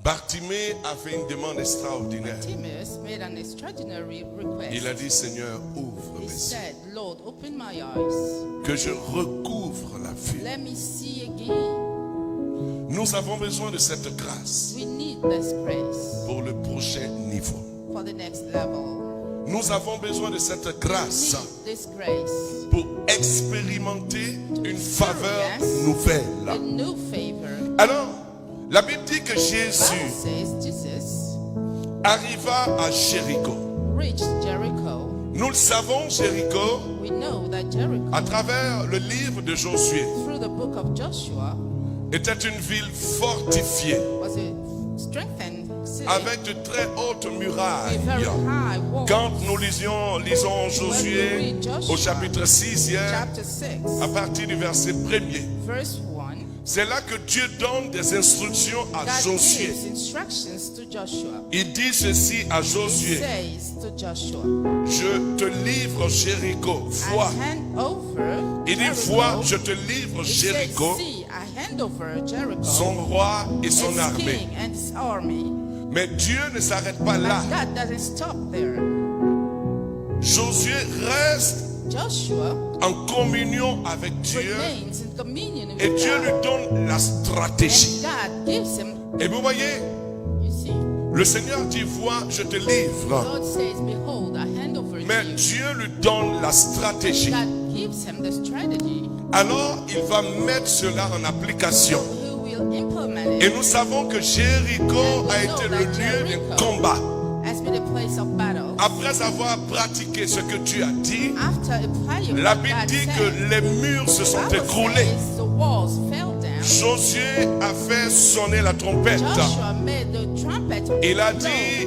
Bartimée a fait une demande extraordinaire. Bartimaeus made an extraordinary request. Il a dit, Seigneur, ouvre He mes yeux, said, Lord, open my eyes. que je recouvre la vue. Let me see again. Nous avons besoin de cette grâce We need this grace pour le prochain niveau. for the next level. Nous avons besoin de cette We grâce need this grace. pour expérimenter une faveur A nouvelle. new favor. Alors, la Bible dit que Bible Jésus says Jesus arriva à Jéricho. reached Jericho. Nous le savons, Jéricho, We know that Jericho, à travers le livre de Josué, through the book of Joshua, était une ville fortifiée was a strengthened city avec de très hautes with murailles. very high walls. Quand nous lisons Josué au chapitre 6 hier, Chapter 6, à partir du verset 1er, verse 1, c'est là que Dieu donne des instructions à God Josué. gives instructions to Joshua. Il dit ceci à He Josué: says to Joshua, je te livre Jéricho, vois. I hand over Il dit, Jericho. vois, je te livre He said, Jéricho, see, I hand over Jericho, son roi et son its armée. king and its army. Mais Dieu ne s'arrête pas là. But God doesn't stop there. Josué reste Joshua en communion avec Dieu remains in communion et with Dieu God. lui donne la stratégie. And God gives him, Et vous voyez, you see, le Seigneur dit, vois, je te livre. God says, behold, I hand over to Mais you. Dieu lui donne la stratégie. God gives him the strategy. Alors, il va mettre cela en application. Who will implement it? Et nous savons que Jéricho a été le lieu d'un combat. Has been a place of battle. Après avoir pratiqué ce que Dieu a dit, After applying la what Bible God dit said, que les murs se sont Bible écroulés. says the walls fell down. Josué a fait sonner la trompette. Joshua made the trumpet Il a blow. dit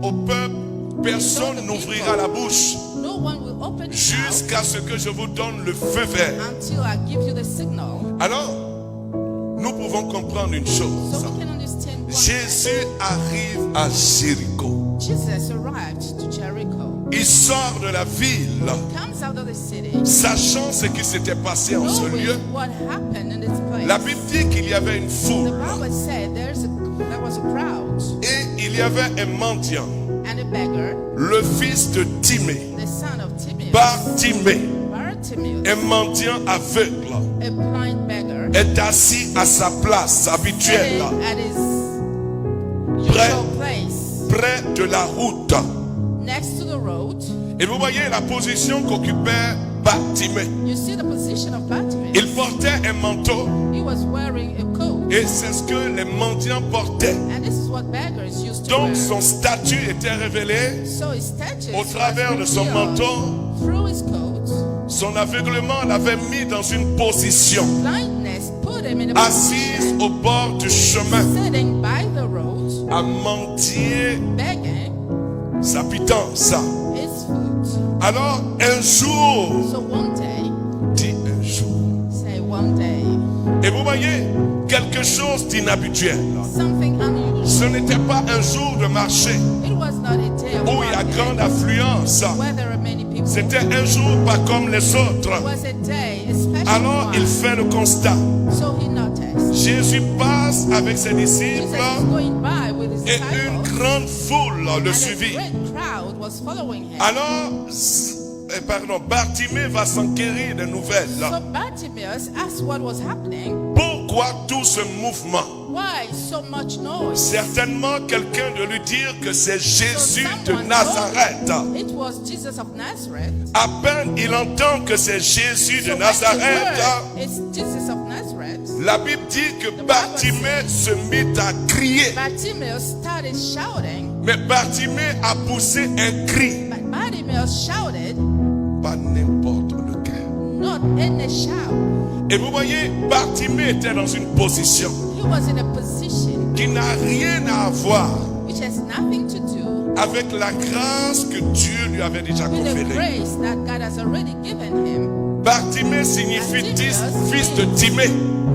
au peuple, personne n'ouvrira la bouche No one will open it jusqu'à ce que je vous donne le feu vert. until I give you the signal. Alors, nous pouvons comprendre une So chose. we can understand what Jésus arrive à Jéricho. Jesus arrived to Jericho. Il sort de la ville, Comes out of the city, sachant ce qui s'était passé en ce knowing lieu. what happened in this place. La Bible dit qu'il y avait une The foule Bible said there was a crowd et il y avait un mendiant, and a beggar, le fils de Timée, the son of Timaeus, Bartimée, Bartimaeus, un mendiant aveugle, a blind beggar, est assis à sa place habituelle, sitting at his près, usual place, près de la route. next to the road. Et vous voyez la position qu'occupait Bartimée. You see the position of Bartimaeus. Il portait un manteau He was wearing a coat, et c'est ce que les mendiants portaient. and this is what beggars used to Donc wear. son statut était révélé So his status au travers de was son revealed manteau. through his coat. Son aveuglement l'avait mis dans une position Blindness put him in a assise position, au bord du chemin sitting by the road, à mendier begging sa pitance. his food. Alors un jour, So one day, dit un jour, say one day, et vous voyez quelque chose d'inhabituel. something unusual. Ce n'était pas un jour de marché It was not a day of où il y a market, grande affluence. where there are many people. C'était un jour pas comme les autres. It was a day, a special Alors il one. fait le constat. So he noticed. Jésus passe avec ses Jesus disciples is going by with his et une disciples, grande foule le and a suivit. great crowd was following him. Alors, Bartimée va s'enquérir des nouvelles. So Bartimaeus asked what was happening. Pourquoi tout ce mouvement? Why so much noise? Certainement quelqu'un de lui dire que c'est So Jésus de someone Nazareth. told him it was Jesus of Nazareth. À peine il entend que c'est Jésus de So when he Nazareth, heard it's Jesus of Nazareth, la Bible dit que Bartimée se mit à crier. Bartimaeus started shouting. Mais Bartimée a poussé un cri, But Bartimaeus shouted, pas n'importe lequel. not in a shout. Et vous voyez, Bartimée était dans une position He was in a position qui n'a rien à voir which has nothing to do avec la grâce que Dieu lui avait déjà with the conférée. grace that God has already given him. Bartimée signifie fils de Timée,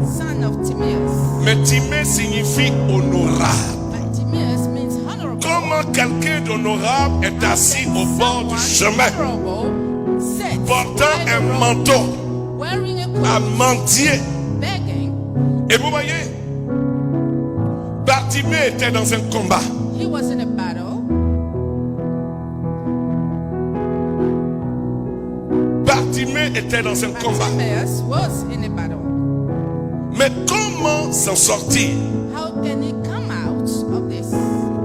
Son of Timaeus. mais Timée signifie honorable. But Timaeus means honorable. Comment quelqu'un d'honorable est assis au bord du chemin, Honorable sits portant by the un road, manteau, wearing a à coat, mendier? begging. Et vous voyez, Bartimée était dans un combat. He was in a battle. Bartimée était dans un combat. Bartimaeus was in a battle. Mais comment s'en sortir? How can he come out of this?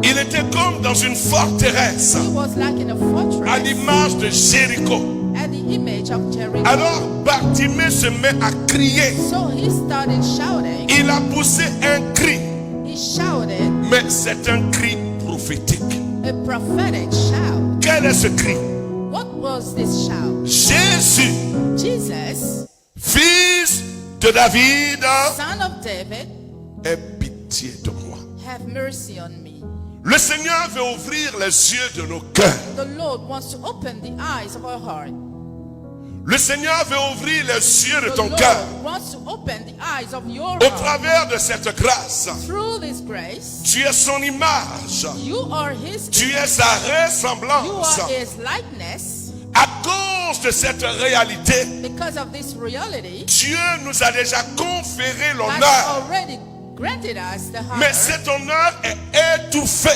Il était comme dans une forteresse, He was like in a à fortress l'image de Jéricho. at the image of Jericho. Alors Bartimée se met à crier. So he started shouting. Il a poussé un cri, He shouted mais c'est un cri prophétique. a prophetic shout. Quel est ce cri? What was this shout? Jésus, Jesus, fils de David, son of David, aie pitié de moi. have mercy on me. Le Seigneur veut ouvrir les yeux de nos cœurs. The Lord wants to open the eyes of our heart. Le Seigneur veut ouvrir les yeux de The ton Lord cœur. wants to open the eyes of your Au heart. travers de cette grâce, Through this grace, tu es son image. you are His. Tu es sa You ressemblance. are His likeness. À cause de cette réalité, Because of this reality, Dieu nous a déjà conféré God l'honneur. already granted us the honor. Mais cet honneur est étouffé.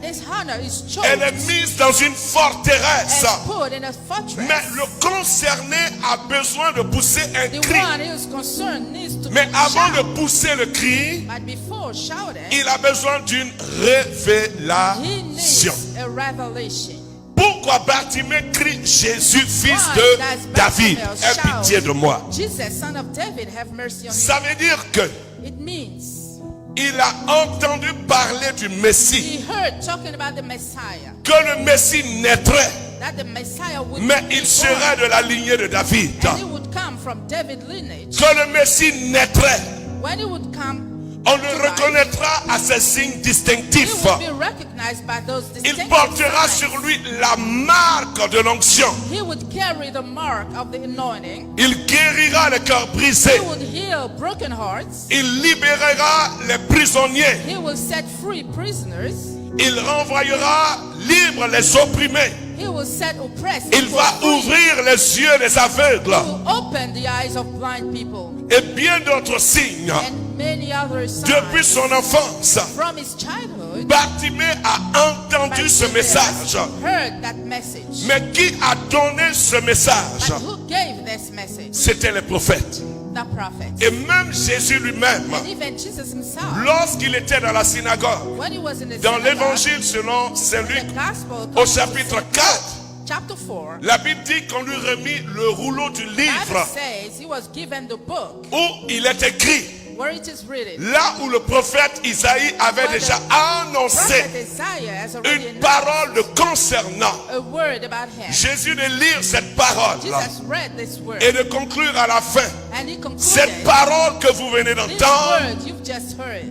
This honor is Elle est chosen mise dans une forteresse. and put in a fortress. Mais le concerné a besoin de pousser un The cri. one who is concerned needs to Mais avant shout. de pousser le cri, But before shouting, il a besoin d'une he needs révélation. a revelation. Pourquoi Bartimée crie Jésus, fils Why de does David, Bartimaeus aie shout, pitié de moi? Jesus, son of David, have mercy on Ça veut dire que me. It means il a entendu parler du Messie, he heard talking about the Messiah, que le Messie naîtrait, that the Messiah would mais be il born, serait de la lignée de David. and he would come from David lineage. Que le Messie naîtrait, When he would come, on le reconnaîtra à ses signes he distinctifs. would be recognized by those Il distinctive portera signs. sur lui la marque de l'onction. He would carry the mark of the anointing. Il guérira les cœurs He brisés. would heal broken hearts. Il libérera les prisonniers. He will set free prisoners. Il renvoyera libres les opprimés. He will set oppressed Il people va free. ouvrir les yeux des aveugles. He will open the eyes of blind people. Et bien d'autres signes. And many other Depuis signs son enfance, from his childhood. Bartimée a entendu ce Bartimaeus message. heard that message. Mais qui a donné ce message? But who gave this message? C'était les prophètes. The prophet. Et même Jésus lui-même, And even Jesus himself, lorsqu'il était dans la synagogue, when he was in the dans synagogue, l'évangile selon Saint Luc, the gospel au according to chapitre St. 4, chapter 4, la Bible dit qu'on lui remit le rouleau du the livre Bible says he was given the book où il est écrit, where it is written. là où le prophète Isaïe avait Where déjà the annoncé prophet Isaiah has already une announced parole le concernant. a word about him. Jésus de lire cette parole Jesus read this word et de conclure à la fin, and he concluded, cette parole que vous venez this d'entendre, word you've just heard,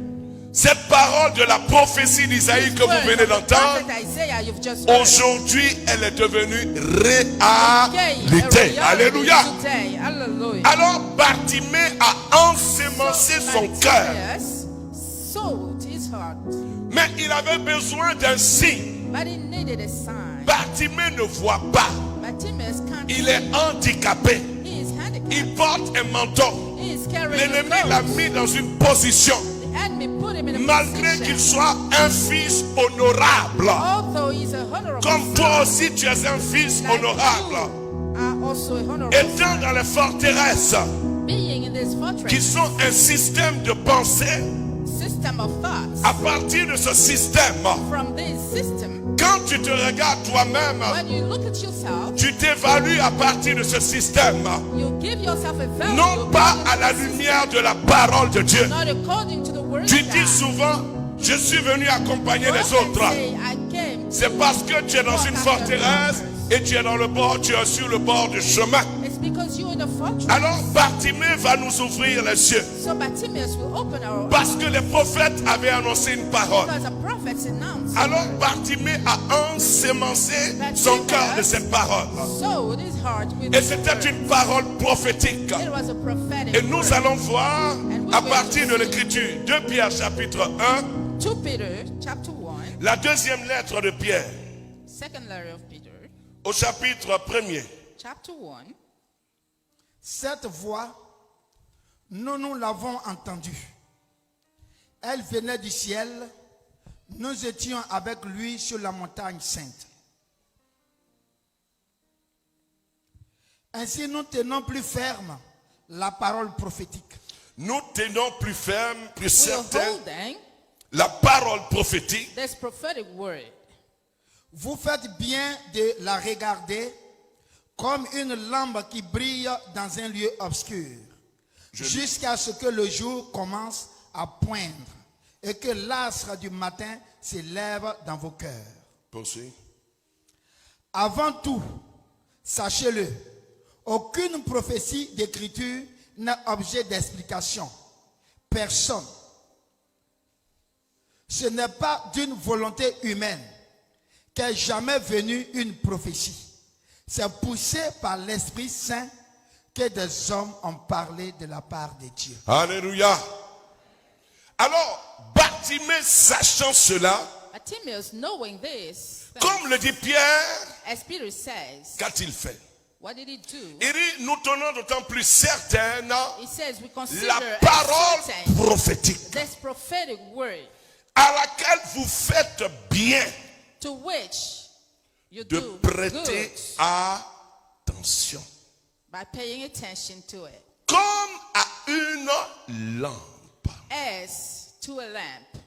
cette parole de la prophétie d'Isaïe que vous word venez of the d'entendre, prophet Isaiah you've just heard, aujourd'hui elle est devenue became a réalité. reality Alléluia. today. Hallelujah. Alors Bartimée a ensemencé son cœur, Bartimaeus sowed his heart, mais il avait besoin d'un signe. but he needed a sign. Bartimée ne voit pas, Bartimaeus can't il see. est handicapé, He is handicapped. il porte un manteau. He is carrying L'ennemi a l'a coat. mis dans une position, The enemy put him in a malgré qu'il position. soit un fils honorable. Although he's a honorable Comme son, toi aussi tu es un fils like honorable. you are also a honorable Étant son. dans les forteresses Being in this qui fortress, sont un système de pensée, system of thoughts, à partir de ce système, from this system, quand tu te regardes toi-même, when you look at yourself, tu t'évalues à partir de ce système, you give yourself a value non pas according à to la the system, lumière de la parole de Dieu. not according to the word Tu of dis God. souvent, je suis venu accompagner les Prophets autres. say, I came C'est parce que tu es dans une forteresse et tu es dans le bord, tu es sur le bord du chemin. It's because you're in a fortress. Alors Bartimée va nous ouvrir les yeux. So Bartimaeus will open our eyes Parce que les prophètes avaient annoncé une parole. because the prophets announced. Alors Bartimée a ensemencé son cœur de cette parole. Sowed his heart with Et this c'était word. une parole prophétique. It was a prophetic Et nous word. allons voir à partir de l'écriture 2 Pierre chapitre 1, 2 Peter chapter 1, la deuxième lettre de Pierre second letter of Peter, au chapitre 1er. chapter 1. Cette voix, nous l'avons entendue. Elle venait du ciel nous étions avec lui sur la montagne sainte. Ainsi, nous tenons plus ferme la parole prophétique. Nous tenons plus ferme, plus We are certain holding la parole prophétique. this prophetic word. Vous faites bien de la regarder comme une lampe qui brille dans un lieu obscur, jusqu'à ce que le jour commence à poindre et que l'astre du matin s'élève dans vos cœurs. Poursuis. Avant tout, sachez-le, aucune prophétie d'écriture n'est objet d'explication. Personne. Ce n'est pas d'une volonté humaine qu'est jamais venue une prophétie. C'est poussé par l'Esprit Saint que des hommes ont parlé de la part de Dieu. Alléluia. Alors, Bartimée, sachant cela, Bartimaeus, knowing this, comme le dit Pierre, as Peter says, qu'a-t-il fait? what did he do? Il dit, nous tenons d'autant plus certaine He says, we consider la as parole certain prophétique this prophetic word à laquelle vous faites bien to which you de do prêter good attention. by paying attention to it, Comme à une lampe as to a lamp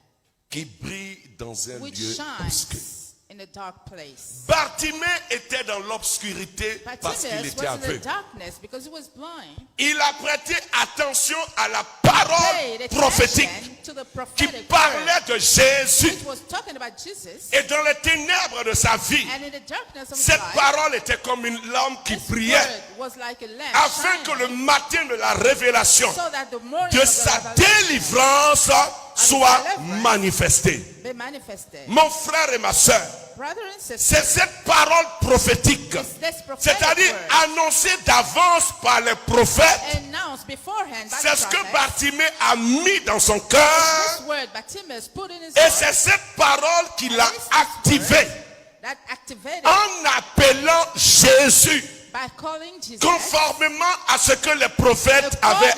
qui brille dans un which lieu obscur. shines in a dark place. Bartimée était dans l'obscurité parce qu'il Bartimaeus était was in the aveugle. darkness because he was blind. Il a prêté attention à la Paid parole prophétique attention to the qui prophetic word, parlait de Jésus. which was talking about Jesus, Et dans les ténèbres de sa vie, and in the darkness of his cette life, parole était comme une lampe qui this brillait word was like a lamp afin que le shining, matin de la révélation so that the morning de of the sa revelation délivrance soit manifestée. be manifested. Mon frère et ma soeur, Brother and c'est sister, cette parole prophétique, it's this prophetic c'est-à-dire word annoncée d'avance par les prophètes. announced beforehand by C'est the ce que prophet. Bartimée a mis dans son cœur This word Bartimaeus put in his et heart c'est cette parole qui l'a activée that activated en appelant Jésus by calling Jesus conformément à ce que les prophètes avaient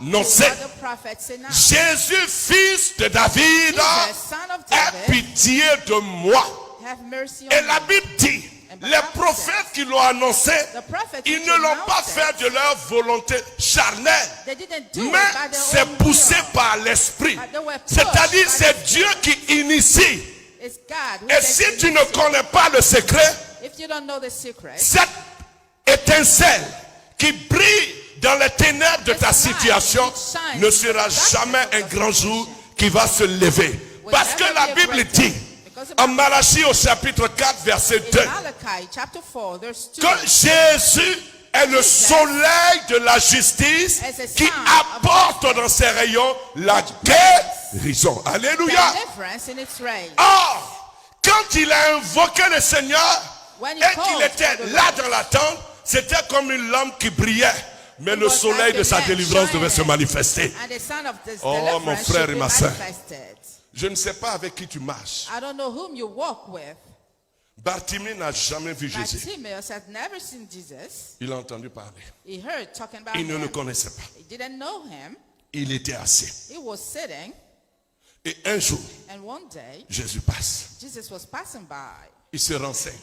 annoncé. what the prophets announced. Jésus, fils de David, Jesus, son of aie David, pitié de moi. have mercy Et on la me. Bible dit, les prophètes qui l'ont annoncé, The prophets ils which ne l'ont pas announced fait it, de leur volonté charnelle, they didn't do it mais by their c'est own poussé will. par l'esprit. But they were pushed C'est-à-dire, by c'est the Dieu qui initie. It's God who Et takes si the tu ne initiative. connais pas le secret, If you don't know the secret, cette étincelle qui brille dans les ténèbres de ta situation ne sera jamais un grand jour qui va se lever. Parce que la Bible dit, en Malachie au chapitre 4, verset 2, in Malachi chapter 4, there's 2. que Jésus est le soleil de la justice qui apporte dans ses rayons la guérison. Alléluia. Deliverance in its rays. Or, quand il a invoqué le Seigneur When he et qu'il called était for the là Lord, dans la tente, c'était comme une lampe qui brillait. Mais it le was soleil like de a sa lamp délivrance devait se shining. manifester. And the son of this Oh, deliverance mon frère should et be ma sœur. manifested. Je ne sais pas avec qui tu marches. I don't know whom you walk with. Bartimée n'a jamais vu Jésus. Bartimaeus had never seen Jesus. Il a entendu parler. He heard talking about Il ne le him. connaissait pas. He didn't know him. Il était assis. He was sitting, Et un jour, and one day, Jésus passe. Jesus was passing by. Il se renseigne.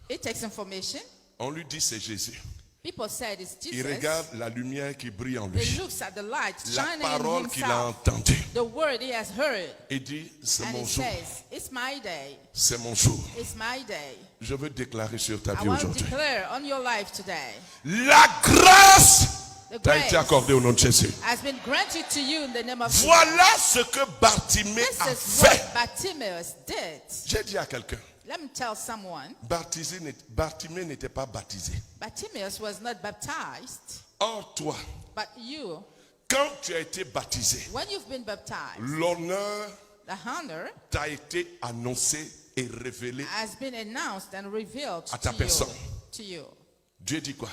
He takes information. On lui dit c'est Jésus. People said it's Il Jesus. regarde la lumière qui brille en He lui. looks at the light La shining parole in qu'il a himself. entendue. The word he has heard. Il dit c'est And mon he jour. says, it's my day. C'est mon jour. It's my day. Je veux déclarer sur ta I vie want to aujourd'hui. declare on your life today. La grâce The t'a grace été accordée au nom de Jésus. has been granted to you in the name of Jesus. Voilà ce que Bartimée This a is fait. what Bartimaeus did. J'ai dit à quelqu'un, Let me tell someone, Bartimée n'était pas baptisé. Bartimaeus was not baptized, Or toi, but you, quand tu as été baptisé, when you've been baptized, l'honneur the honor t'a été annoncé et révélé. has been announced and revealed À ta to personne. you. To you. Dieu dit quoi?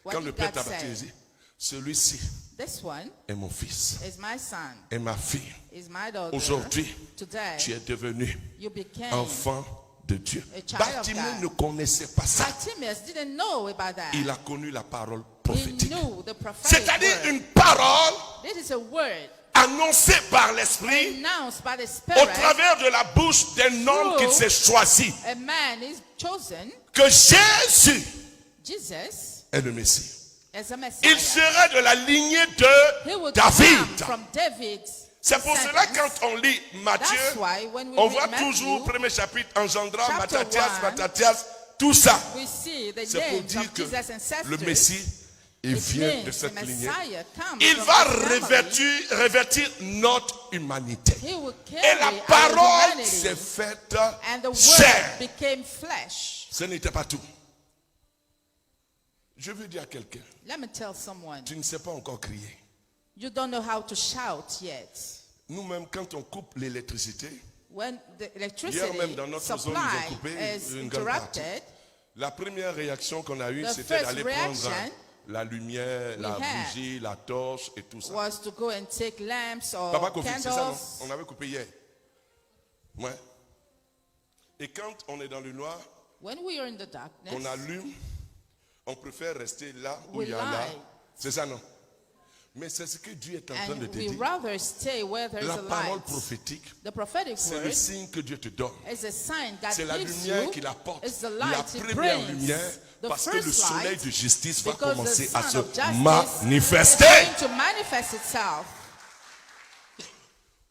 What Quand did le Père God t'a say? baptisé, celui-ci This one est mon fils, is my son, est ma fille. is my daughter. Aujourd'hui, Today, tu es devenu you became. enfant de Dieu. A child of Bartimée God. ne connaissait pas ça. Bartimaeus didn't know about that. Il a connu la parole He prophétique. knew the prophetic C'est-à-dire word. une parole This is a word annoncé par l'Esprit announced by the au Spirit, travers de la bouche d'un homme qu'il s'est choisi, a man is chosen, que Jésus Jesus, est le Messie. as a Il Messiah. serait de la lignée He de would David. come from David's C'est pour cela descendants. quand on lit Matthieu, That's why when we on read voit Matthew, toujours premier chapitre engendrant, chapter Mattathias, tout ça. we see the C'est pour names dire of que Jesus' ancestors. le Messie, il It vient means de the cette lignée. Messiah comes Il from va this family. revêtir notre humanité. He will Et carry la our parole humanity. s'est faite And the word chair. became flesh. Ce n'était pas tout. Je veux dire à quelqu'un, Let me tell someone, tu ne sais pas encore crier. you don't know how to shout yet. Nous-mêmes, quand on coupe l'électricité, When the hier même dans electricity notre zone, ils supply ont coupé is une grande partie. interrupted, La première réaction qu'on a eue, The c'était first d'aller prendre reaction la lumière, la had bougie, la torche et tout ça. was to go and take lamps or Papa Kofi, c'est ça, non? candles. On avait coupé hier. Ouais. Et quand on est dans le noir, When we are in the qu'on darkness, allume, on préfère rester là où We il y a là. lie. C'est ça, non? Mais c'est ce que Dieu est en train de and te we dire. rather stay where there is La a parole light. prophétique, The prophetic c'est le word signe que Dieu te donne. is a sign God C'est la gives lumière you. qu'il apporte. It's the La light He première brings. lumière, The parce que le first soleil light, de justice va because the commencer à sun se of justice manifester. is going to manifest itself.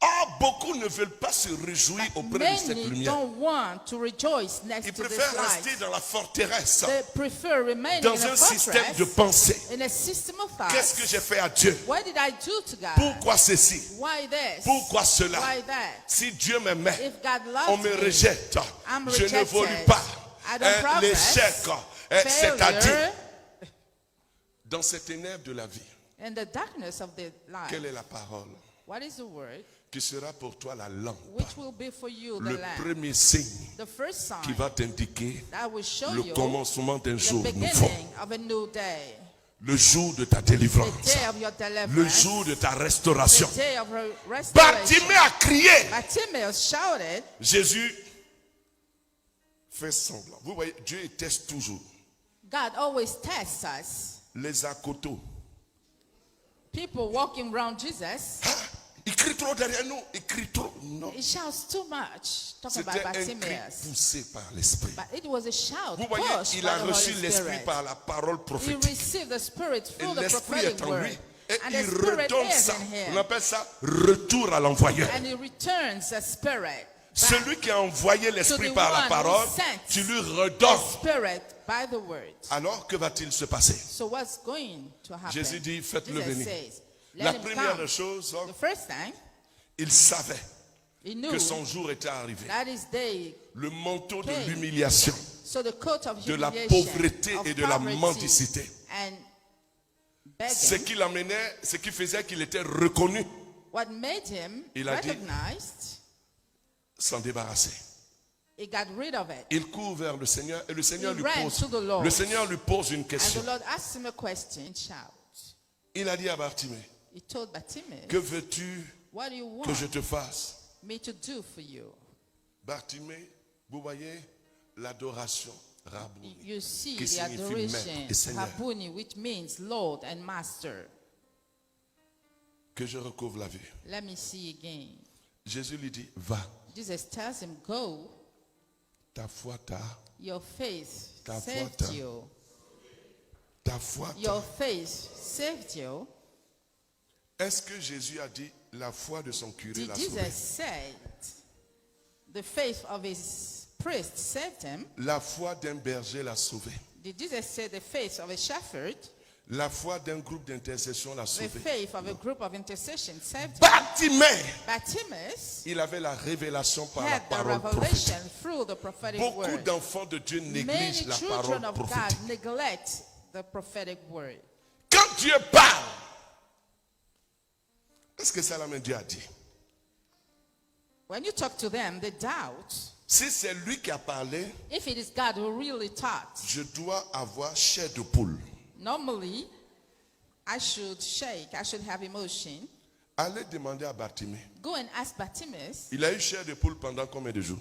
Or, beaucoup ne veulent pas se réjouir auprès de cette Many lumière. don't want to rejoice next Ils to this préfèrent rester light. dans la forteresse, They prefer remaining dans in un a système de fortress, pensée. in a system of Qu'est-ce que thoughts. j'ai fait à Dieu? What did I do to God? Pourquoi ceci? Why this? Pourquoi cela? Why that? Si Dieu m'aimait, If God on loved me me, rejette. I'm Je rejected. n'évolue pas. I don't progress. L'échec, c'est-à-dire, Failure, dans ces ténèbres de la vie, in the darkness of the life, quelle est la parole what is the word qui sera pour toi la lampe? which will be for you the Le lamp? premier signe The first sign qui va t'indiquer that will show le you commencement d'un the jour nouveau. beginning of a new day, Le jour de ta the délivrance. day of your Le deliverance, jour de ta the restauration. day of restoration. Bartimée a crié. Bartimaeus shouted. Jésus fait semblant. Vous voyez, Dieu teste toujours. God always tests us. Les acotos. People walking around Jesus, Ah, il crie trop derrière nous. Il crie trop. Non. he shouts too much. Talking C'était about un cri Bartimaeus. poussé par l'Esprit. But it was a shout Vous voyez, pushed il by a the reçu Holy l'Esprit Spirit. par la parole He prophétique. received the Spirit Et through the l'Esprit prophetic est en word. lui. Et And il the Spirit redonne is ça. in On him. appelle ça retour à l'envoyeur. And he returns the Spirit. Celui qui a envoyé l'Esprit par la one who parole, sent tu lui The redonnes. Spirit by the word. Alors, que va-t-il se passer? So what's going to happen? Jésus dit, faites-le Jesus venir. says, La let him première come. chose, The first thing, il savait he knew que son jour était arrivé. that his day. Le manteau de came. l'humiliation, So the coat of de la humiliation, pauvreté of et de la poverty mendicité. and Ce begging, qui l'amenait, ce qui faisait qu'il était reconnu, what made him Il a dit- recognized, s'en débarrasser. he got rid of it. Il court vers le Seigneur et le Seigneur He lui ran pose. to the Lord. Le Seigneur lui pose une And the question. Lord asked him a question. Shout. Il a dit à Bartimée, He told Bartimaeus, que veux-tu what do you want que je te fasse? me to do for you? Bartimée, vous voyez l'adoration, Rabouni, You see qui the signifie adoration, maître et Seigneur. Habuni, which means Lord and Master. Que je recouvre la vue. Let me see again. Jésus lui dit, va, Jesus tells him, go, ta foi t'a, your faith Ta foi saved t'a- you. ta foi t'a. Your faith saved you. Est-ce que Jésus a dit, la foi de son curé Did l'a Jesus sauvé? say the faith of his priest saved him? La foi d'un berger l'a sauvé. Did Jesus say the faith of a shepherd? La foi d'un groupe d'intercession l'a The sauvé. faith of a group of intercession saved him. Bartimée, Bartimaeus il avait la révélation par la had the parole prophétique. revelation through the prophetic Beaucoup word. d'enfants de Dieu Many négligent la children parole of God prophétique. neglect the prophetic word. Quand Dieu parle, est-ce que ça la même Dieu a dit? When you talk to them, they doubt. Si c'est lui qui a parlé, If it is God who really taught, je dois avoir chair de poule. normally I should shake, I should have emotion. Allez demander à Bartimée. Go and ask Bartimaeus, Il a eu chair de poule pendant combien de jours?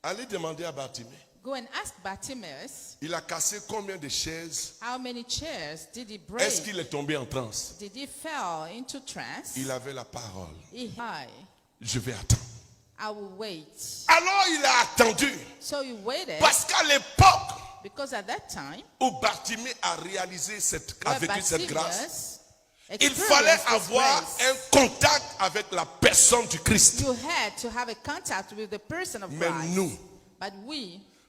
Allez demander à Bartimée. Go and ask Bartimaeus, il a cassé combien de chaises? how many chairs did he Est-ce break? qu'il est tombé en transe? Did he fall into trance? Il avait la parole. He high. Je vais attendre. I will wait. Alors il a attendu. So he waited Parce qu'à l'époque because at that time, où Bartimée a réalisé a vécu cette grâce, Bartimaeus il fallait experienced this avoir grace. un contact avec la personne du Christ. You had to have a contact with the person of Mais Christ. nous, But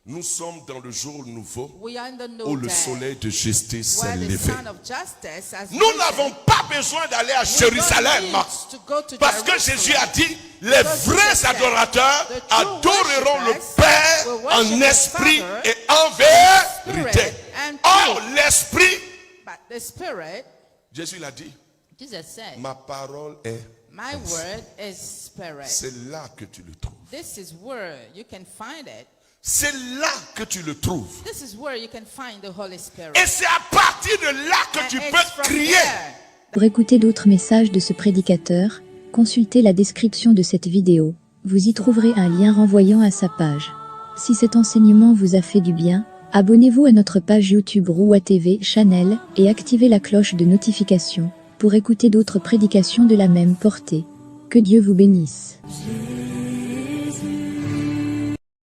nous sommes dans le jour nouveau we are in the où new le day, soleil de justice s'est where the levé. Son of Justice has Nous risen. n'avons pas besoin d'aller à We don't Jérusalem. need to go to Parce que Jerusalem. Jésus a dit, les Because vrais Jesus said, adorateurs the true adoreront le worshippers Père will worship en the esprit Father et en vérité. spirit and Or, truth. l'esprit, But the Spirit, Jésus l'a dit, Jesus said, ma parole est my word is Spirit. C'est là que tu le trouves. This is where you can find it. C'est là que tu le trouves. This is where you can find the Holy Spirit. Et c'est à partir de là que And tu it's peux from crier. there. Pour écouter d'autres messages de ce prédicateur, consultez la description de cette vidéo. Vous y trouverez un lien renvoyant à sa page. Si cet enseignement vous a fait du bien, abonnez-vous à notre page YouTube Roua TV Channel et activez la cloche de notification pour écouter d'autres prédications de la même portée. Que Dieu vous bénisse.